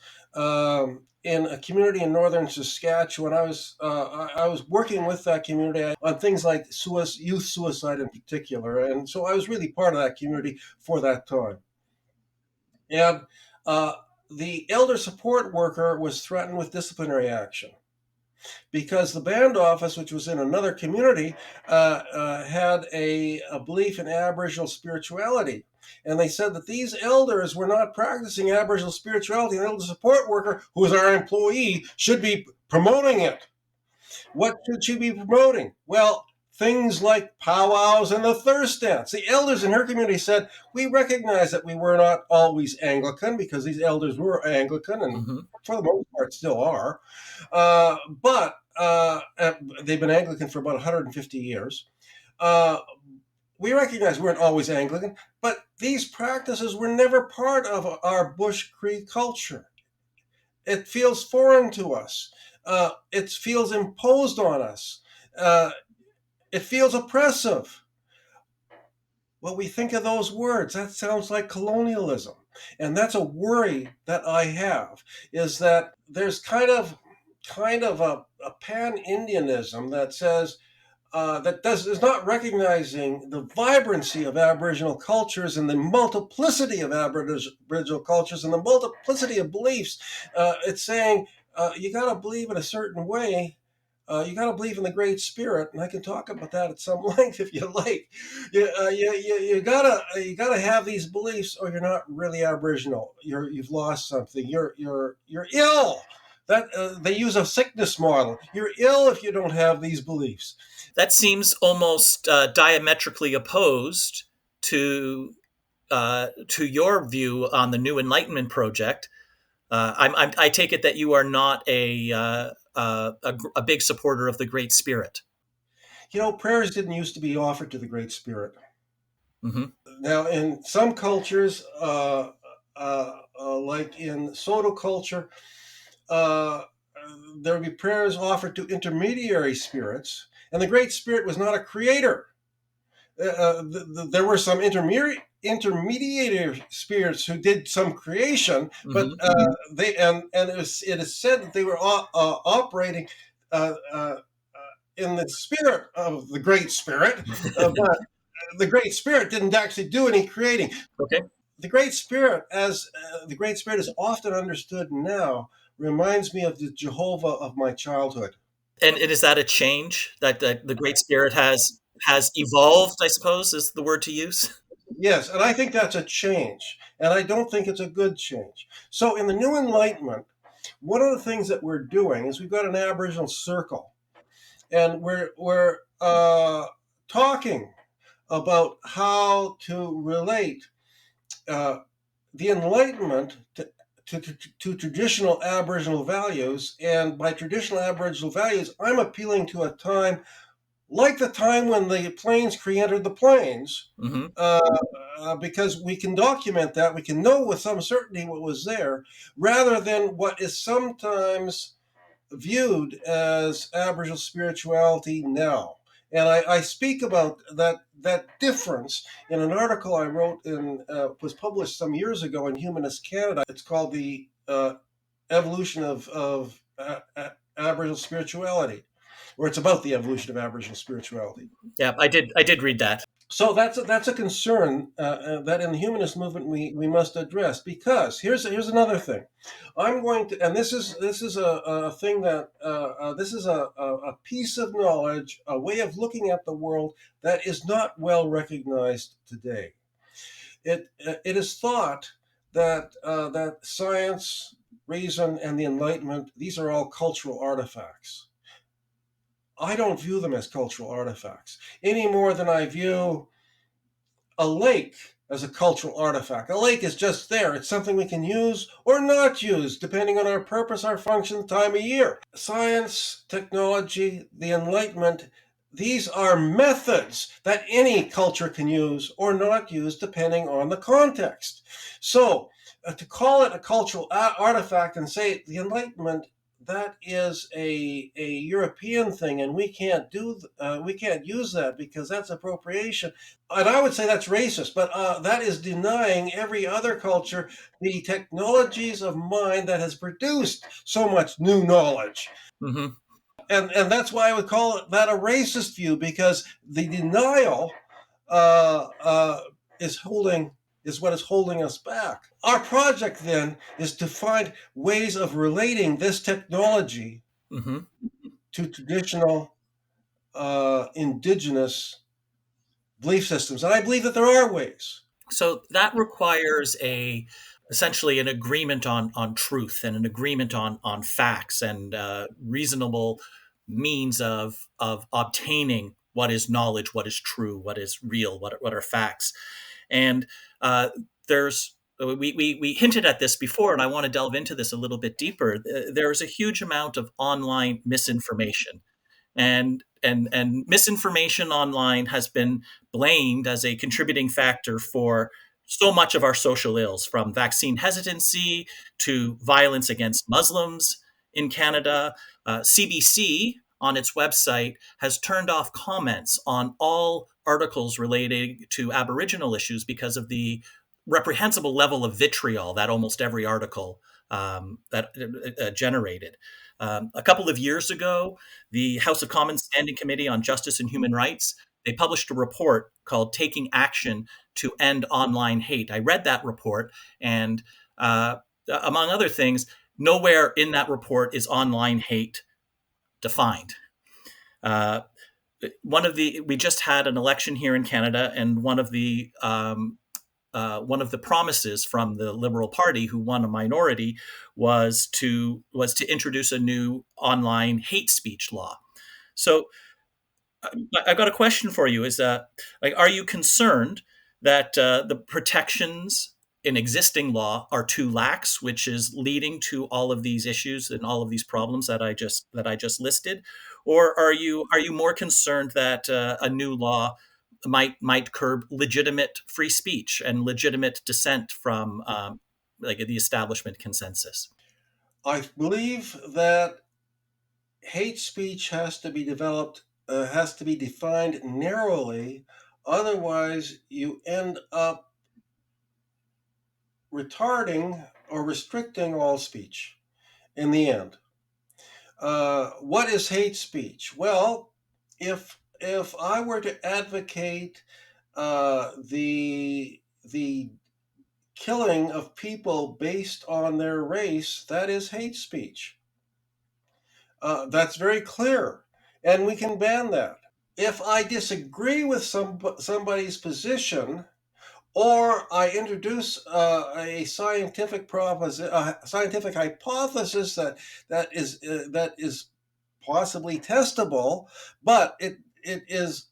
in a community in northern Saskatchewan, I was working with that community on things like youth suicide in particular, and so I was really part of that community for that time. And the elder support worker was threatened with disciplinary action because the band office, which was in another community, had a belief in Aboriginal spirituality. And they said that these elders were not practicing Aboriginal spirituality, and the elder support worker, who is our employee, should be promoting it. What should she be promoting? Well, things like powwows and the thirst dance. The elders in her community said, we recognize that we were not always Anglican, because these elders were Anglican and Mm-hmm. for the most part still are. But they've been Anglican for about 150 years. We recognize we weren't always Anglican, but these practices were never part of our Bush Cree culture. It feels foreign to us. It feels imposed on us. It feels oppressive. Well, we think of those words. That sounds like colonialism. And that's a worry that I have, is that there's kind of a pan-Indianism that says, is not recognizing the vibrancy of Aboriginal cultures and the multiplicity of Aboriginal cultures and the multiplicity of beliefs. It's saying you got to believe in a certain way. You got to believe in the Great Spirit, and I can talk about that at some length if you like. You gotta have these beliefs, or you're not really Aboriginal. You've lost something. You're ill. That they use a sickness model. You're ill if you don't have these beliefs. That seems almost diametrically opposed to your view on the New Enlightenment Project. I take it that you are not a big supporter of the Great Spirit. Prayers didn't used to be offered to the Great Spirit. Mm-hmm. Now, in some cultures, like in Soto culture, there would be prayers offered to intermediary spirits, and the Great Spirit was not a creator. There were some intermediary spirits who did some creation, but they it is said that they were operating in the spirit of the Great Spirit, but the Great Spirit didn't actually do any creating. Okay. The Great Spirit, as the Great Spirit is often understood now, reminds me of the Jehovah of my childhood. And is that a change that the Great Spirit has evolved? I suppose is the word to use. Yes, and I think that's a change, and I don't think it's a good change. So in the New Enlightenment, one of the things that we're doing is we've got an Aboriginal circle, and we're talking about how to relate the Enlightenment to traditional Aboriginal values. And by traditional Aboriginal values, I'm appealing to a time like the time when the Plains Cree entered the plains, because we can document that, we can know with some certainty what was there, rather than what is sometimes viewed as Aboriginal spirituality now. And I speak about that difference in an article I wrote in was published some years ago in Humanist Canada. It's called the evolution of Aboriginal spirituality, or it's about the evolution of Aboriginal spirituality. Yeah, I did read that. So that's a concern that in the humanist movement we must address, because here's another thing. I'm going to, and this is a thing that this is a piece of knowledge, a way of looking at the world that is not well recognized today. It is thought that that science, reason, and the Enlightenment, these are all cultural artifacts. I don't view them as cultural artifacts any more than I view a lake as a cultural artifact. A lake is just there. It's something we can use or not use, depending on our purpose, our function, time of year. Science, technology, the Enlightenment, these are methods that any culture can use or not use, depending on the context. So, to call it a cultural artifact and say the Enlightenment, that is a European thing, and we can't use that because that's appropriation. And I would say that's racist, but that is denying every other culture the technologies of mind that has produced so much new knowledge. Mm-hmm. And that's why I would call that a racist view, because the denial uh, uh, is what is holding us back. Our project then is to find ways of relating this technology Mm-hmm. to traditional indigenous belief systems, and I believe that there are ways. So that requires essentially an agreement on truth and an agreement on facts and reasonable means of obtaining what is knowledge, what is true, what is real, what are facts. And there's we hinted at this before, and I want to delve into this a little bit deeper. There's a huge amount of online misinformation, and misinformation online has been blamed as a contributing factor for so much of our social ills, from vaccine hesitancy to violence against Muslims in Canada. CBC on its website has turned off comments on all articles related to Aboriginal issues because of the reprehensible level of vitriol that almost every article that generated. A couple of years ago, the House of Commons Standing Committee on Justice and Human Rights, they published a report called Taking Action to End Online Hate. I read that report, and among other things, nowhere in that report is online hate defined. Uh, we just had an election here in Canada, and one of the promises from the Liberal Party, who won a minority, was to introduce a new online hate speech law. So I've got a question for you: Is like, are you concerned that the protections in existing law are too lax, which is leading to all of these issues and all of these problems that I just listed, or are you more concerned that a new law might curb legitimate free speech and legitimate dissent from like the establishment consensus? I believe that hate speech has to be defined narrowly. Otherwise, you end up retarding or restricting all speech in the end. What is hate speech? Well, if I were to advocate the killing of people based on their race, that is hate speech. That's very clear, and we can ban that. If I disagree with somebody's position, or I introduce a scientific hypothesis that is possibly testable, but it is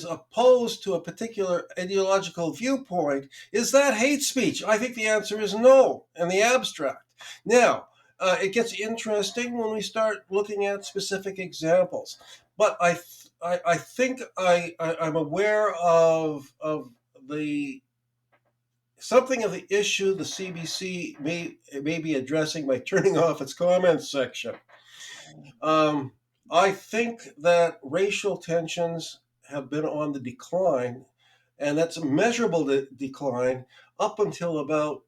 opposed to a particular ideological viewpoint, is that hate speech? I think the answer is no in the abstract. Now, it gets interesting when we start looking at specific examples, but I think I'm aware of the something of the issue the CBC may be addressing by turning off its comments section. I think that racial tensions have been on the decline, and that's a measurable decline up until about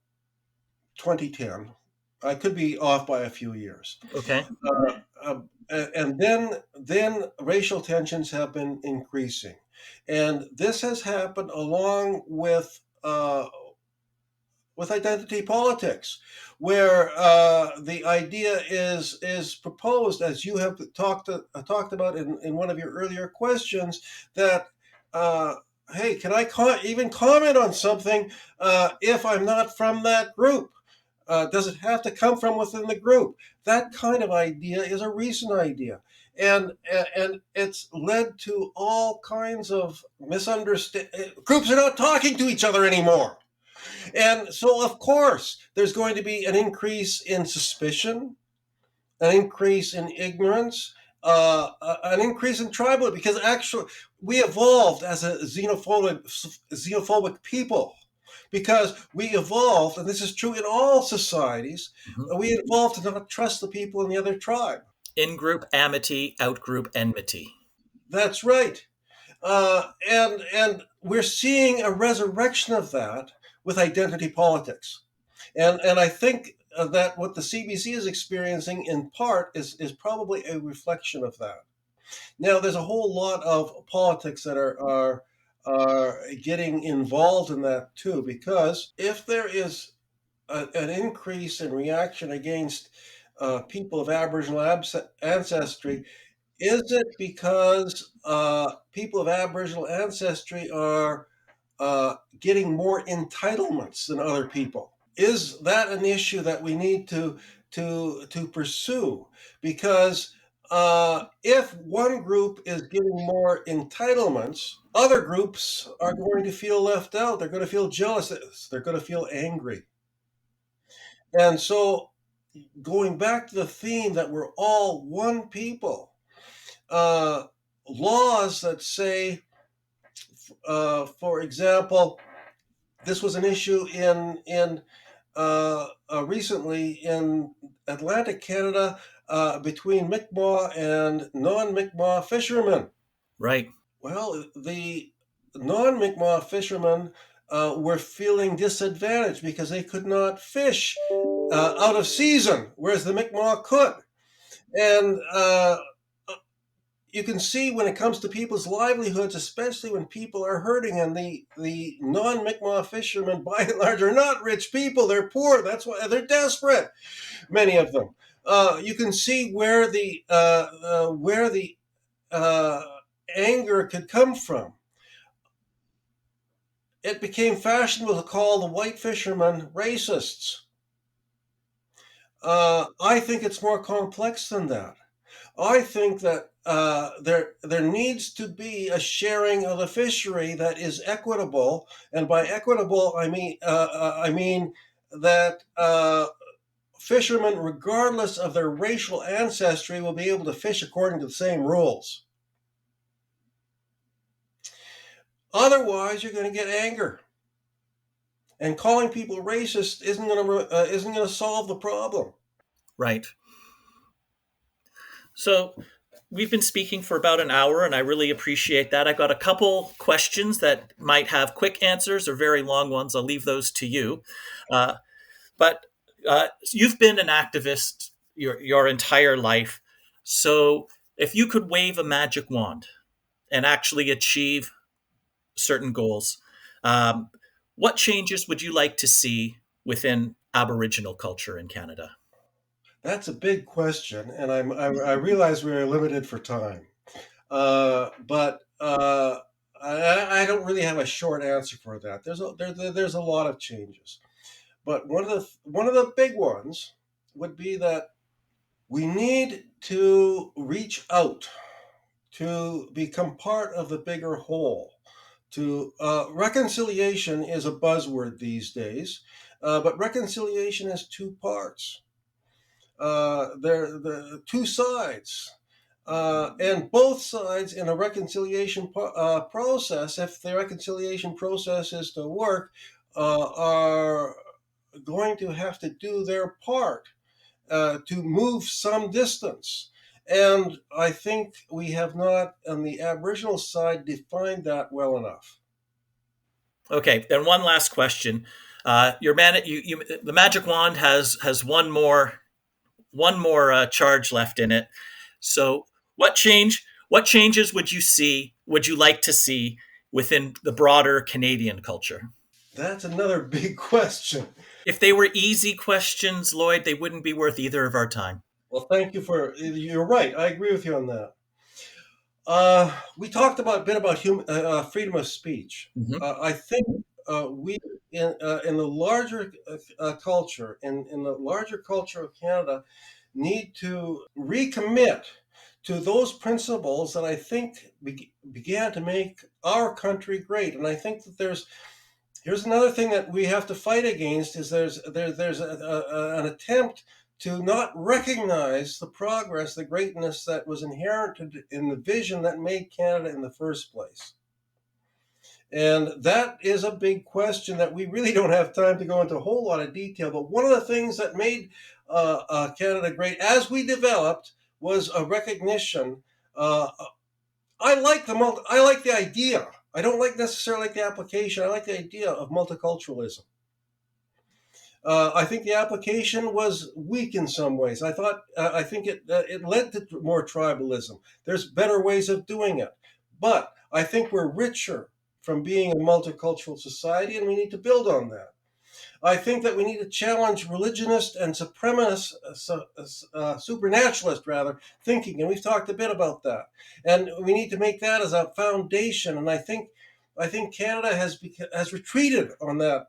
2010. I could be off by a few years. Okay. And then racial tensions have been increasing, and this has happened along with identity politics, where the idea is proposed, as you have talked about in one of your earlier questions, that uh, hey, can I even comment on something if I'm not from that group? Does it have to come from within the group? That kind of idea is a recent idea, and it's led to all kinds of misunderstanding. Groups are not talking to each other anymore. And so, of course, there's going to be an increase in suspicion, an increase in ignorance, an increase in tribalism, because actually we evolved as a xenophobic people. Because we evolved, and this is true in all societies, we evolved to not trust the people in the other tribe. In-group amity, out-group enmity. That's right. And we're seeing a resurrection of that with identity politics. And I think that what the CBC is experiencing in part is probably a reflection of that. Now, there's a whole lot of politics that are getting involved in that too, because if there is an increase in reaction against people of Aboriginal ancestry, is it because people of Aboriginal ancestry are getting more entitlements than other people? Is that an issue that we need to pursue? Because if one group is getting more entitlements, other groups are going to feel left out. They're going to feel jealous. They're going to feel angry. And so, going back to the theme that we're all one people, laws that say, for example, this was an issue in recently in Atlantic Canada between Mi'kmaq and non-Mi'kmaq fishermen. Right. Well, the non-Mi'kmaq fishermen were feeling disadvantaged because they could not fish out of season, whereas the Mi'kmaq could. And you can see when it comes to people's livelihoods, especially when people are hurting, and the non-Mi'kmaq fishermen, by and large, are not rich people. They're poor. That's why they're desperate. Many of them. You can see where the anger could come from. It became fashionable to call the white fishermen racists. I think it's more complex than that. I think that there needs to be a sharing of the fishery that is equitable, and by equitable I mean that fishermen, regardless of their racial ancestry, will be able to fish according to the same rules. Otherwise, you're going to get anger, and calling people racist isn't going to solve the problem. Right. So we've been speaking for about an hour, and I really appreciate that. I've got a couple questions that might have quick answers or very long ones. I'll leave those to you. But you've been an activist your entire life. So if you could wave a magic wand and actually achieve certain goals, um, what changes would you like to see within Aboriginal culture in Canada? That's a big question, and I realize we're limited for time. But I don't really have a short answer for that. There's a lot of changes, but one of the big ones would be that we need to reach out to become part of the bigger whole. To reconciliation is a buzzword these days, but reconciliation has two parts. There the two sides. And both sides in a reconciliation process, if the reconciliation process is to work, are going to have to do their part to move some distance. And I think we have not, on the Aboriginal side, defined that well enough. Okay, then one last question. The magic wand has one more charge left in it. So, what changes would you like to see within the broader Canadian culture? That's another big question. If they were easy questions, Lloyd, they wouldn't be worth either of our time. Well, thank you for. You're right. I agree with you on that. We talked a bit about freedom of speech. Mhm. I think we in the larger culture, in the larger culture of Canada, need to recommit to those principles that I think began to make our country great. And I think that here's another thing that we have to fight against is there's an attempt to not recognize the progress, the greatness that was inherent in the vision that made Canada in the first place. And that is a big question that we really don't have time to go into a whole lot of detail. But one of the things that made Canada great as we developed was a recognition. I like the idea. I don't necessarily like the application. I like the idea of multiculturalism. I think the application was weak in some ways. I think it led to more tribalism. There's better ways of doing it, but I think we're richer from being a multicultural society, and we need to build on that. I think that we need to challenge religionist and supremacist, supernaturalist rather, thinking, and we've talked a bit about that. And we need to make that as a foundation. And I think Canada has retreated on that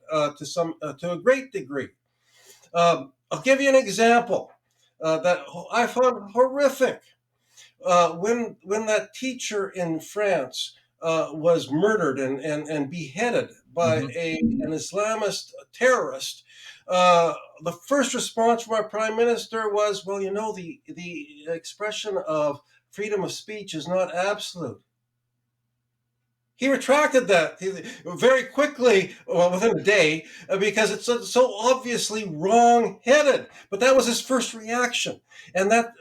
to a great degree. I'll give you an example that I found horrific. When that teacher in France was murdered and beheaded by Mhm. an Islamist terrorist, the first response from our prime minister was, "Well, the expression of freedom of speech is not absolute." He retracted that very quickly, well, within a day, because it's so obviously wrong-headed. But that was his first reaction, and that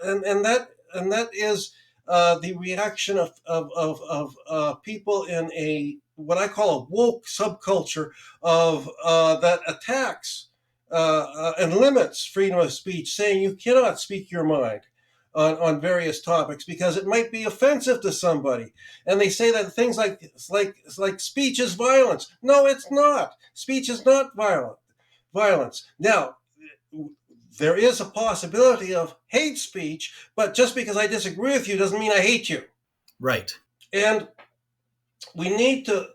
is the reaction of people in a what I call a woke subculture of that attacks and limits freedom of speech, saying you cannot speak your mind on various topics because it might be offensive to somebody. And they say that things like speech is violence. No, it's not. Speech is not violence. Now, there is a possibility of hate speech, but just because I disagree with you doesn't mean I hate you. Right. And we need to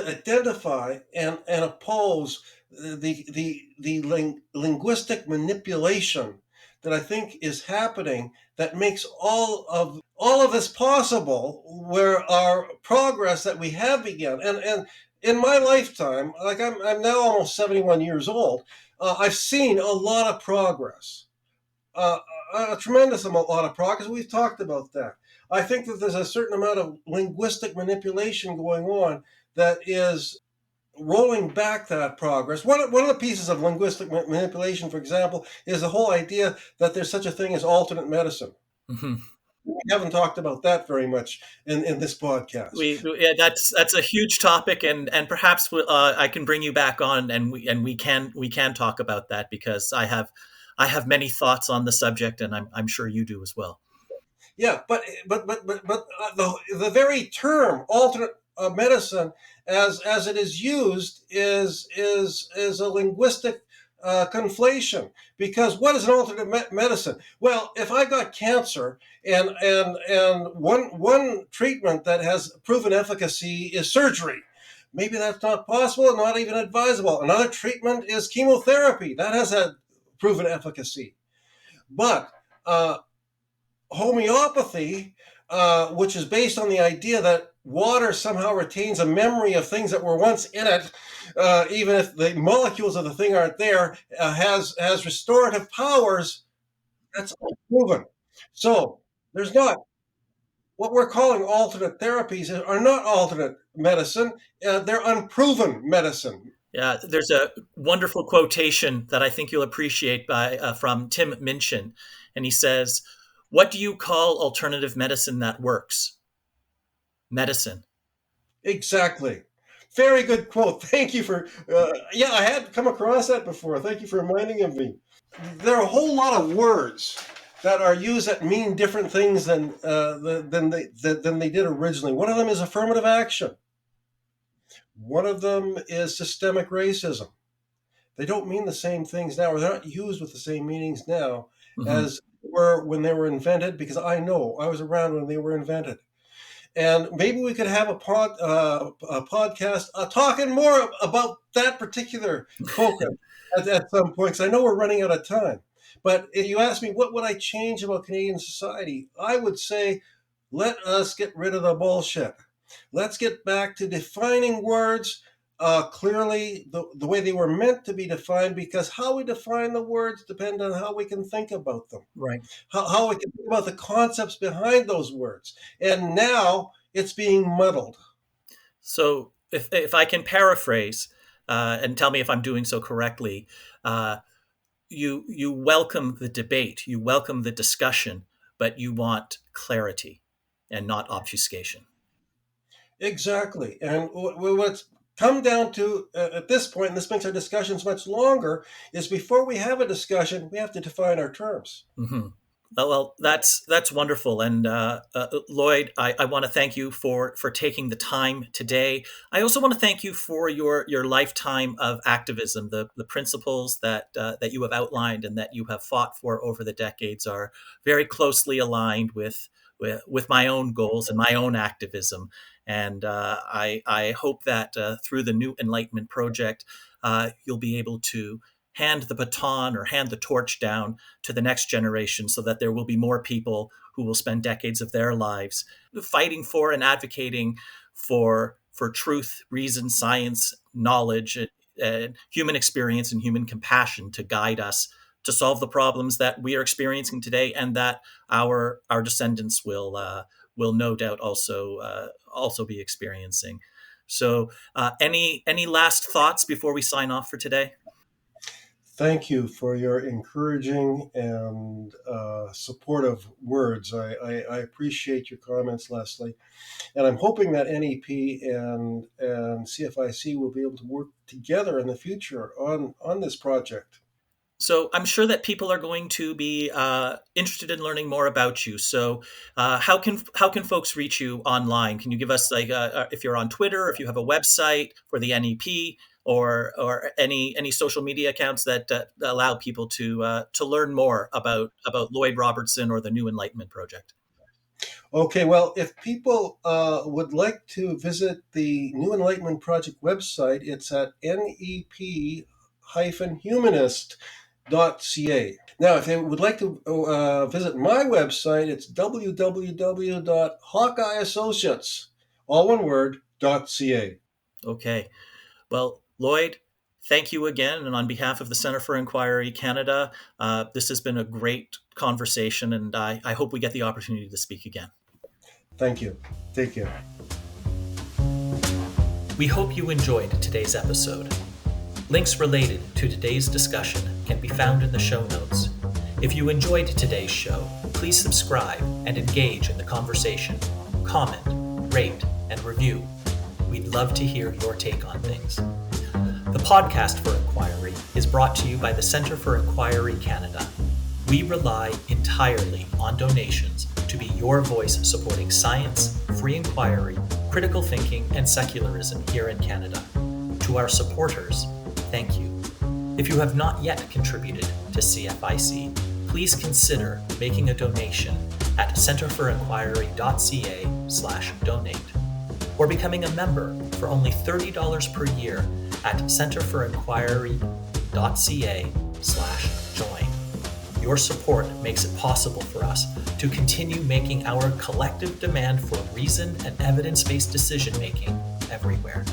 identify and oppose the linguistic manipulation that I think is happening that makes all of this possible, where our progress that we have begun. And in my lifetime, like I'm now almost 71 years old, I've seen a lot of progress, uh, a tremendous lot of progress. We've talked about that. I think that there's a certain amount of linguistic manipulation going on that is rolling back that progress. One of the pieces of linguistic manipulation, for example, is the whole idea that there's such a thing as alternate medicine. Mhm. We haven't talked about that very much in this podcast. Yeah, that's a huge topic, and perhaps I can bring you back on, and we can talk about that because I have many thoughts on the subject, and I'm sure you do as well. Yeah, but the very term alternate medicine, as it is used, is a linguistic conflation. Because what is an alternate medicine? Well, if I got cancer and one treatment that has proven efficacy is surgery. Maybe that's not possible, not even advisable. Another treatment is chemotherapy. That has a proven efficacy. But homeopathy, which is based on the idea that water somehow retains a memory of things that were once in it, even if the molecules of the thing aren't there, has restorative powers. That's unproven. So there's not what we're calling alternate therapies are not alternate medicine. They're unproven medicine. Yeah, there's a wonderful quotation that I think you'll appreciate from Tim Minchin, and he says, "What do you call alternative medicine that works? Medicine." Exactly. Very good quote. Thank you for. Yeah, I had come across that before. Thank you for reminding of me. There are a whole lot of words that are used that mean different things than they did originally. One of them is affirmative action. One of them is systemic racism. They don't mean the same things now, or they're not used with the same meanings now Hmm. as were when they were invented. Because I know I was around when they were invented. And maybe we could have a podcast talking more about that particular focus at some point. Because I know we're running out of time. But if you ask me what would I change about Canadian society, I would say let us get rid of the bullshit. Let's get back to defining words clearly the way they were meant to be defined, because how we define the words depend on how we can think about them, Right. how we can think about the concepts behind those words. And now it's being muddled. So, if I can paraphrase, and tell me if I'm doing so correctly, uh, you welcome the debate, you welcome the discussion, but you want clarity and not obfuscation. Exactly. And what's come down to at this point, and this makes our discussions much longer, is before we have a discussion, we have to define our terms. Hmm. Well, that's wonderful, and Lloyd, I want to thank you for taking the time today. I also want to thank you for your lifetime of activism. The principles that you have outlined and that you have fought for over the decades are very closely aligned with my own goals and my own activism. And I hope that through the new Enlightenment Project, you'll be able to hand the baton or hand the torch down to the next generation so that there will be more people who will spend decades of their lives fighting for and advocating for truth, reason, science, knowledge, and human experience and human compassion to guide us to solve the problems that we are experiencing today, and that our descendants will no doubt also be experiencing. So, any last thoughts before we sign off for today? Thank you for your encouraging and supportive words. I appreciate your comments, Leslie. And I'm hoping that NEP and CFIC will be able to work together in the future on this project. So I'm sure that people are going to be interested in learning more about you. So how can folks reach you online? Can you give us like if you're on Twitter, if you have a website for the NEP, or any social media accounts that allow people to learn more about Lloyd Robertson or the New Enlightenment Project? Okay, well, if people would like to visit the New Enlightenment Project website, it's at nep-humanist.ca. Now, if they would like to visit my website, it's www.hawkeyeassociates, all one word, .ca. Okay. Well, Lloyd, thank you again. And on behalf of the Center for Inquiry Canada, this has been a great conversation, and I hope we get the opportunity to speak again. Thank you. Take care. We hope you enjoyed today's episode. Links related to today's discussion can be found in the show notes. If you enjoyed today's show, please subscribe and engage in the conversation. Comment, rate, and review. We'd love to hear your take on things. The podcast for Inquiry is brought to you by the Center for Inquiry Canada. We rely entirely on donations to be your voice supporting science, free inquiry, critical thinking, and secularism here in Canada. To our supporters, thank you. If you have not yet contributed to CFIC, please consider making a donation at centerforinquiry.ca/donate, or becoming a member for only $30 per year at centerforinquiry.ca/join. Your support makes it possible for us to continue making our collective demand for reason and evidence-based decision-making everywhere.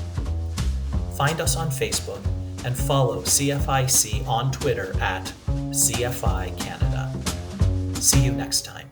Find us on Facebook and follow CFIC on Twitter at CFI Canada. See you next time.